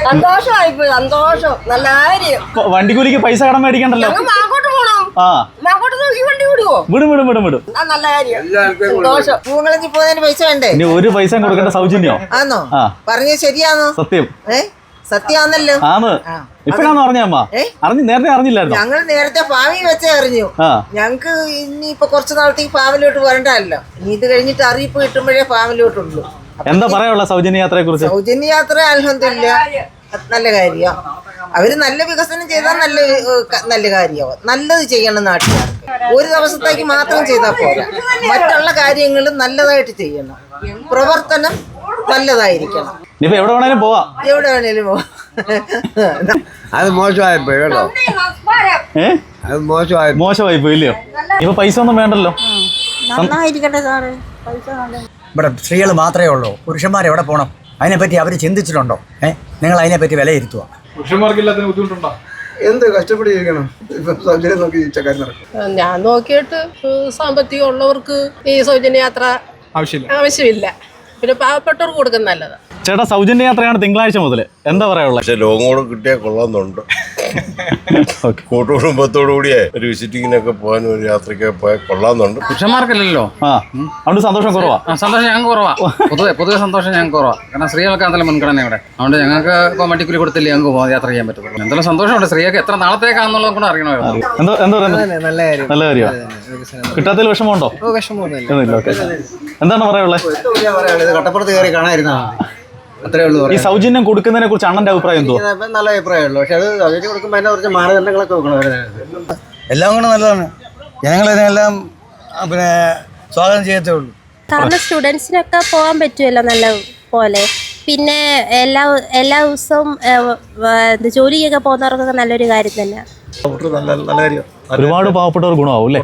സന്തോഷമായിപ്പോയി, സന്തോഷം. നല്ല കാര്യം. വണ്ടിക്കൂലിക്ക് പൈസ കടം മേടിക്കണ്ടല്ലോ. മാങ്ങോട്ട് പോണം. മാങ്ങോട്ട് ഈ വണ്ടി വിടുവോ? വിടും. നല്ല കാര്യം. സന്തോഷം. പൂങ്കളഞ്ഞി പോകുന്നതിന് പൈസ വേണ്ടേ? ഇനി ഒരു പൈസ കൊടുക്കേണ്ട സൗജന്യോ? ആന്നോ? പറഞ്ഞത് ശരിയാന്നോ? സത്യം. സത്യാന്നല്ലോ. ആന്ന്. ഇപ്പഴാന്ന് പറഞ്ഞ അമ്മ നേരത്തെ അറിഞ്ഞില്ലായിരുന്നു. ഞങ്ങൾ നേരത്തെ ഫാമി വെച്ചേ അറിഞ്ഞു. ഞങ്ങക്ക് ഇനിയിപ്പൊ കുറച്ചു നാളത്തേക്ക് ഫാമിലോട്ട് വരണ്ടല്ലോ. ഇനി ഇത് കഴിഞ്ഞിട്ട് അറിയിപ്പ് കിട്ടുമ്പോഴേ ഫാമിലോട്ടുള്ളൂ. എന്താ പറയാനുള്ള സൗജന്യ യാത്രയെ കുറിച്ച്? സൗജന്യ യാത്ര അൽഹംദുലില്ലാ നല്ല കാര്യം. അവര് നല്ല വികസനം ചെയ്താൽ നല്ല കാര്യമാവും. നല്ലത് ചെയ്യണം നാട്ടുകാർ. ഒരു ദിവസത്തേക്ക് മാത്രം ചെയ്താൽ പോരാ, മറ്റുള്ള കാര്യങ്ങളും നല്ലതായിട്ട് ചെയ്യണം. പ്രവർത്തനം നല്ലതായിരിക്കണം. ഇനിയിപ്പോ എവിടെ വേണേലും പോവാം. എവിടെ വേണേലും പോവാം. അത് മോശമായിപ്പോയി കേട്ടോ. അത് മോശമായിപ്പോയി ഇല്ലയോ? ഇപ്പൊ പൈസ ഒന്നും വേണ്ടല്ലോ. നന്നായിരിക്കട്ടെ സാറേ. ഇവിടെ സ്ത്രീകൾ മാത്രമേ ഉള്ളൂ. പുരുഷന്മാർ എവിടെ പോകണം? അതിനെപ്പറ്റി അവർ ചിന്തിച്ചിട്ടുണ്ടോ? നിങ്ങൾ അതിനെപ്പറ്റി വിലയിരുത്തുക. പുരുഷന്മാർക്കില്ലാത്ത ബുദ്ധിമുട്ടുണ്ടോ? എന്ത് കഷ്ടപ്പെട്ടിരിക്കണം. ഞാൻ നോക്കിയിട്ട് സാമ്പത്തികം ഉള്ളവർക്ക് ഈ സൗജന്യ യാത്ര ആവശ്യമില്ല. പിന്നെ പാവപ്പെട്ടവർക്ക് കൊടുക്കുന്ന നല്ലതാ. ചേട്ടാ, സൗജന്യ യാത്രയാണ് തിങ്കളാഴ്ച മുതൽ. എന്താ പറയാനുള്ളത്? പക്ഷെ ലോങ്ങോട് കിട്ടിയാൽ കൊള്ളാമെന്നുണ്ട്. കൂട്ടുകുടുംബത്തോടു കൂടിയേ ഒരു വിസിറ്റിങ്ങിനൊക്കെ പോകാൻ, ഒരു യാത്രയ്ക്കൊക്കെ പോയാൽ കൊള്ളാമെന്നുണ്ട്. പുരുഷന്മാർക്കല്ലല്ലോ. അതുകൊണ്ട് സന്തോഷം കുറവാ. സന്തോഷം ഞങ്ങൾക്ക് കുറവാ. പൊതുവെ സന്തോഷം ഞങ്ങൾക്ക് കുറവാ. കാരണം സ്ത്രീകൾക്ക് അതെല്ലാം മുൻഗണന ഇവിടെ. അതുകൊണ്ട് ഞങ്ങൾക്ക് ഇപ്പോൾ വണ്ടിക്കൂലി കൊടുത്തില്ലേ ഞങ്ങൾക്ക് യാത്ര ചെയ്യാൻ പറ്റുള്ളൂ. എന്തെല്ലാം സന്തോഷമുണ്ട്. സ്ത്രീകൾക്ക് എത്ര നാളത്തേക്കാണെന്നുള്ളത് കൂടെ അറിയണമായിരുന്നു. എന്താ പറയുന്നത്? നല്ല കാര്യമാണ്. കിട്ടാത്തതിൽ വിഷമമുണ്ടോ? എന്താണ് പറയാനുള്ളത്? കട്ടപ്പുറത്ത് കയറി കാണാതിരുന്നാ അത്രേ ഉള്ളൂ. ഈ സൗജന്യം കൊടുക്കുന്നതിനെ കുറിച്ച് അണ്ണന്റെ അഭിപ്രായം എന്തോ? നല്ല അഭിപ്രായമുള്ളൂ. പക്ഷെ അത് സൗജന്യം കൊടുക്കുമ്പോൾ അതിനെ കുറച്ച് മാനദണ്ഡങ്ങളൊക്കെ വെക്കണം. എല്ലാം കൂടെ നല്ലതാണ്. ജനങ്ങൾ ഇതിനെല്ലാം സ്വാഗതം ചെയ്യത്തേ ഉള്ളൂ. കാരണം സ്റ്റുഡൻസിനൊക്കെ പോകാൻ പറ്റുമല്ലോ നല്ല പോലെ. പിന്നെ എല്ലാ ദിവസവും ജോലിക്കൊക്കെ പോകുന്നവർക്കൊക്കെ നല്ലൊരു കാര്യം തന്നെയാണ്. ഒരുപാട് പാവപ്പെട്ടവർ ഗുണമാവും അല്ലേ?